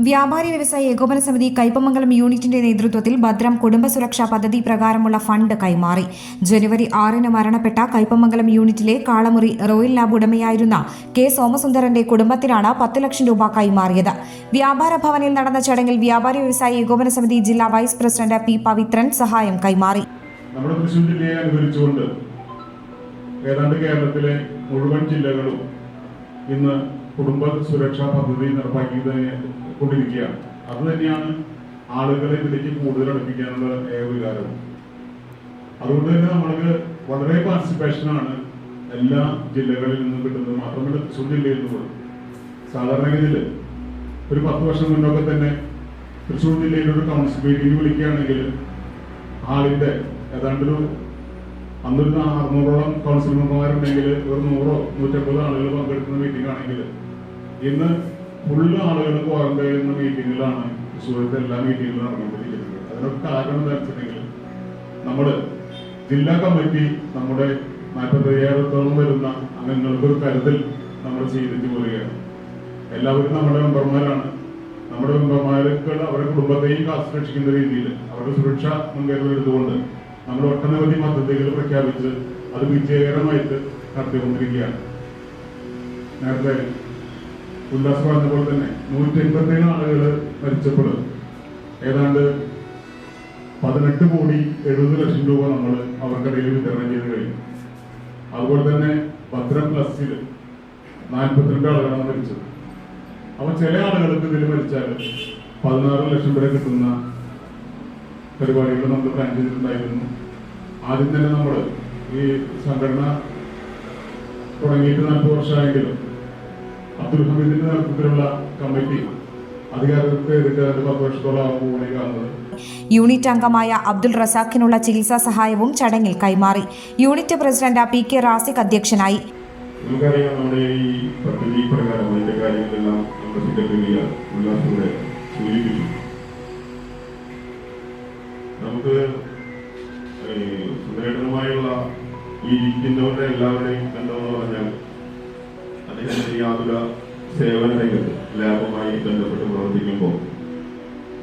വ്യാപാരി വ്യവസായ ഏകോപന സമിതി കയ്പമംഗലം യൂണിറ്റിന്റെ നേതൃത്വത്തിൽ ഭദ്രം കുടുംബ സുരക്ഷാ പദ്ധതി പ്രകാരമുള്ള ഫണ്ട് കൈമാറി. ജനുവരി 6-ന് മരണപ്പെട്ട കയ്പമംഗലം യൂണിറ്റിലെ കാളമുറി റോയൽ ലാബ് ഉടമയായിരുന്ന കെ സോമസുന്ദരന്റെ കുടുംബത്തിനാണ് 10 ലക്ഷം രൂപ കൈമാറിയത്. വ്യാപാര ഭവനിൽ നടന്ന ചടങ്ങിൽ വ്യാപാരി വ്യവസായ ഏകോപന സമിതി ജില്ലാ വൈസ് പ്രസിഡന്റ് പി പവിത്രൻ സഹായം കൈമാറി. നമ്മുടെ തൃശ്ശൂർ ജില്ലയെ അനുകരിച്ചുകൊണ്ട് ഏതാണ്ട് കേരളത്തിലെ മുഴുവൻ ജില്ലകളും ഇന്ന് കുടുംബ സുരക്ഷാ പദ്ധതി നടപ്പാക്കിക്കൊണ്ടിരിക്കുകയാണ്. അത് തന്നെയാണ് ആളുകളെ ഇതിലേക്ക് കൂടുതൽ അടുപ്പിക്കാനുള്ള വികാരം. അതുകൊണ്ട് തന്നെ നമ്മൾക്ക് വളരെ പാർട്ടിസിപ്പേഷനാണ് എല്ലാ ജില്ലകളിൽ നിന്നും കിട്ടുന്നത്. മാത്രമല്ല തൃശ്ശൂർ ജില്ലയിൽ നിന്നും സാധാരണഗതിയിൽ ഒരു 10 വർഷം മുന്നൊക്കെ തന്നെ തൃശ്ശൂർ ജില്ലയിൽ ഒരു കൗൺസിൽ മീറ്റിംഗ് വിളിക്കുകയാണെങ്കിൽ ആളിന്റെ ഏതാണ്ടൊരു അന്നൊരു 600ഓളം കൗൺസിൽ മെമ്പർമാരുണ്ടെങ്കിൽ ഒരു 100-150 ആളുകൾ പങ്കെടുക്കുന്ന മീറ്റിംഗ് ആണെങ്കിൽ ഇന്ന് ഫുള്ള് ആളുകൾ ക്വാറന്റൈൻ മീറ്റിങ്ങുകളാണ് തൃശ്ശൂരത്തെ എല്ലാ മീറ്റിങ്ങുകളും നടന്നുകൊണ്ടിരിക്കുന്നത്. അതിനൊക്കെ കാരണം എന്താ വെച്ചിട്ടുണ്ടെങ്കിൽ നമ്മുടെ ജില്ലാ കമ്മിറ്റി നമ്മുടെ 45,000-ഓളം വരുന്ന അംഗങ്ങൾക്കൊരു കരുതൽ നമ്മൾ ചെയ്തിട്ട് പോവുകയാണ്. എല്ലാവരും നമ്മുടെ മെമ്പർമാരാണ്. നമ്മുടെ മെമ്പർമാർക്ക് അവരുടെ കുടുംബത്തെയും കാത്തുരക്ഷിക്കുന്ന രീതിയിൽ അവരുടെ സുരക്ഷ മുൻകരുതലെടുത്തുകൊണ്ട് നമ്മൾ ഒട്ടനവധി പദ്ധതികൾ പ്രഖ്യാപിച്ച് അത് വിജയകരമായിട്ട് നടത്തിക്കൊണ്ടിരിക്കുകയാണ്. നേരത്തെ ഉല്ലാസ് പറഞ്ഞ പോലെ തന്നെ 187 ആളുകൾ മരിച്ചപ്പോൾ ഏതാണ്ട് 18,70,00,000 രൂപ നമ്മൾ അവർക്കിടയിൽ വിതരണം ചെയ്ത് കഴിഞ്ഞു. അതുപോലെ തന്നെ ഭദ്രം പ്ലസിൽ 42 ആളുകളാണ് മരിച്ചത്. അപ്പൊ ചില ആളുകൾക്ക് ഇതിൽ മരിച്ചാൽ 16 ലക്ഷം വരെ കിട്ടുന്ന പരിപാടികൾ നമ്മൾ പ്ലാൻ ചെയ്തിട്ടുണ്ടായിരുന്നു. ആദ്യം തന്നെ നമ്മൾ ഈ സംഘടന തുടങ്ങിയിട്ട് 40 വർഷമായെങ്കിലും അബ്ദുൽ ഹമീദിന്റെ നേതൃത്വത്തിലുള്ള കമ്മിറ്റി അധികാരത്തിൽ 10 വർഷത്തോളം ആകുമ്പോൾ കാണുന്നത്. യൂണിറ്റ് അംഗമായ അബ്ദുൾ റസാഖിനുള്ള ചികിത്സാ സഹായവും ചടങ്ങിൽ കൈമാറി. Unit president P K Raziq അധ്യക്ഷനായി. നമുക്കറിയാം, നമ്മുടെ ഈ പദ്ധതി പ്രകാരം അതിന്റെ കാര്യങ്ങളെല്ലാം നമ്മുടെ സെക്രട്ടറി ഉല്ലാസൂടെ സൂചിപ്പിച്ചു. നമുക്ക് സുന്ദരമായുള്ള ഈ ഇരിക്കുന്നവരുടെ എല്ലാവരുടെയും ബന്ധമെന്ന് പറഞ്ഞാൽ അദ്ദേഹത്തിന്റെ യാതൊര സേവന രംഗത്ത് ലാബുമായി ബന്ധപ്പെട്ട് പ്രവർത്തിക്കുമ്പോൾ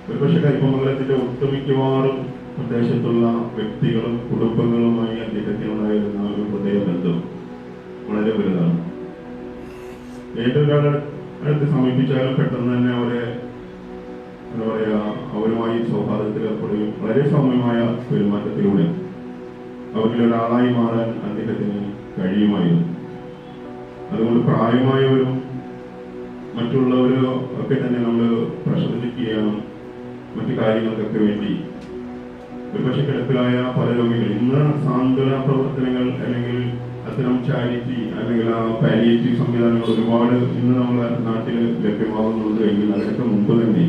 ഒരുപക്ഷെ കയ്പമംഗലത്തിന്റെ ഒട്ടുമിക്കവാറും പ്രദേശത്തുള്ള വ്യക്തികളും കുടുംബങ്ങളുമായി അദ്ദേഹത്തിനുണ്ടായിരുന്ന ഒരു ഹൃദയ ബന്ധം വളരെ വലുതാണ്. ഏതൊരാളെ അടുത്ത് സമീപിച്ചാലും പെട്ടെന്ന് തന്നെ അവരെ എന്താ പറയുക, അവരുമായി സൗഹാർദ്ദത്തിൽ ഏർപ്പെടുകയും വളരെ സൗമ്യമായ പെരുമാറ്റത്തിലൂടെ അവരിൽ ഒരാളായി മാറാൻ അദ്ദേഹത്തിന് കഴിയുമായിരുന്നു. അതുകൊണ്ട് പ്രായമായവരും മറ്റുള്ളവരും ഒക്കെ തന്നെ നമ്മൾ പ്രശംസിക്കുകയാണ്. മറ്റു കാര്യങ്ങൾക്കൊക്കെ വേണ്ടി ഒരുപക്ഷെ കിടപ്പിലായ പല രോഗികൾ ഇന്ന് സാന്ത്വന പ്രവർത്തനങ്ങൾ അല്ലെങ്കിൽ അത്തരം ചാരിറ്റി അല്ലെങ്കിൽ ആ പാലിയേറ്റീവ് സംവിധാനങ്ങൾ ഒരുപാട് ഇന്ന് നമ്മുടെ നാട്ടിൽ ലഭ്യമാകുന്നുണ്ട് എങ്കിൽ അതിനൊക്കെ മുമ്പ് തന്നെ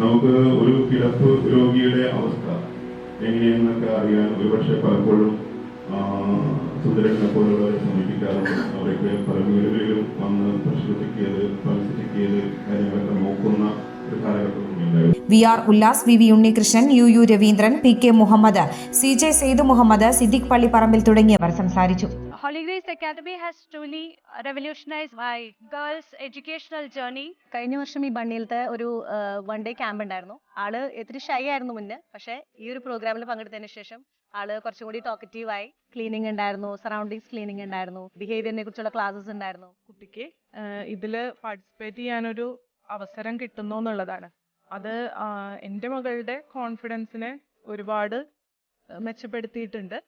നമുക്ക് ഒരു കിടപ്പ് രോഗിയുടെ അവസ്ഥ എങ്ങനെയെന്നൊക്കെ അറിയാൻ ഒരുപക്ഷെ പലപ്പോഴും സുന്ദരനെ പോലുള്ളവരെ സമീപിക്കാറുണ്ട്. അവരൊക്കെ പല വീടുകളിലും വന്ന് പരിശോധിക്കിയത് പരിശോധിക്കിയത് കാര്യങ്ങളൊക്കെ നോക്കുന്ന ഒരു കാലഘട്ടം ഉണ്ടായിരുന്നു. V R Ullas, V Unnikrishnan, U Raveendran, P K Muhammad, CJ Sayed Muhammad, Siddique Pallipparambil തുടങ്ങിയവർ സംസാരിച്ചു. Holy Grace Academy has truly revolutionized my girls' educational journey. കഴിഞ്ഞ വർഷം ഈ ബണ്ണിയിലത്തെ ഒരു 1 day ക്യാമ്പ് ഉണ്ടായിരുന്നു. ആള് ഇത്തിരി ഷൈ ആയിരുന്നു മുന്നേ, പക്ഷേ ഈ ഒരു പ്രോഗ്രാമിൽ പങ്കെടുത്തതിന് ശേഷം ആള് കുറച്ചും കൂടി ടോക്കറ്റീവ് ആയി. ക്ലീനിങ് ഉണ്ടായിരുന്നു, സറൗണ്ടിങ്സ് ക്ലീനിങ് ഉണ്ടായിരുന്നു, ബിഹേവിയറിനെ കുറിച്ചുള്ള ക്ലാസ്സസ് ഉണ്ടായിരുന്നു. കുട്ടിക്ക് ഇതില് പാർട്ടിസിപ്പേറ്റ് ചെയ്യാനൊരു അവസരം കിട്ടുന്നു എന്നുള്ളതാണ്. അത് എൻ്റെ മകളുടെ കോൺഫിഡൻസിനെ ഒരുപാട് മെച്ചപ്പെടുത്തിയിട്ടുണ്ട്.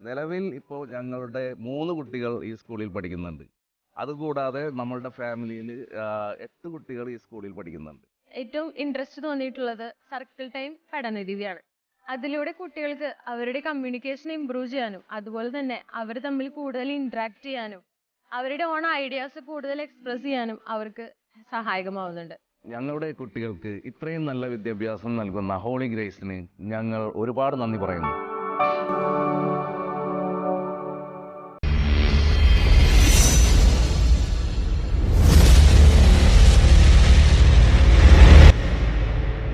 നിലവിൽ ഇപ്പോൾ ഞങ്ങളുടെ 3 കുട്ടികൾ ഈ സ്കൂളിൽ പഠിക്കുന്നുണ്ട്. അതുകൂടാതെ നമ്മളുടെ ഫാമിലിയിൽ 8 കുട്ടികൾ ഈ സ്കൂളിൽ പഠിക്കുന്നുണ്ട്. ഏറ്റവും ഇൻട്രസ്റ്റ് തോന്നിയിട്ടുള്ളത് സർക്കിൾ ടൈം പഠനരീതിയാണ്. അതിലൂടെ കുട്ടികൾക്ക് അവരുടെ കമ്മ്യൂണിക്കേഷൻ ഇംപ്രൂവ് ചെയ്യാനും അതുപോലെ തന്നെ അവർ തമ്മിൽ കൂടുതൽ ഇന്ററാക്ട് ചെയ്യാനും അവരുടെ ഓൺ ഐഡിയാസ് കൂടുതൽ എക്സ്പ്രസ് ചെയ്യാനും അവർക്ക് സഹായകമാവുന്നുണ്ട്. ഞങ്ങളുടെ കുട്ടികൾക്ക് ഇത്രയും നല്ല വിദ്യാഭ്യാസം നൽകുന്ന ഹോളി ഗ്രേസിന് ഞങ്ങൾ ഒരുപാട് നന്ദി പറയുന്നു.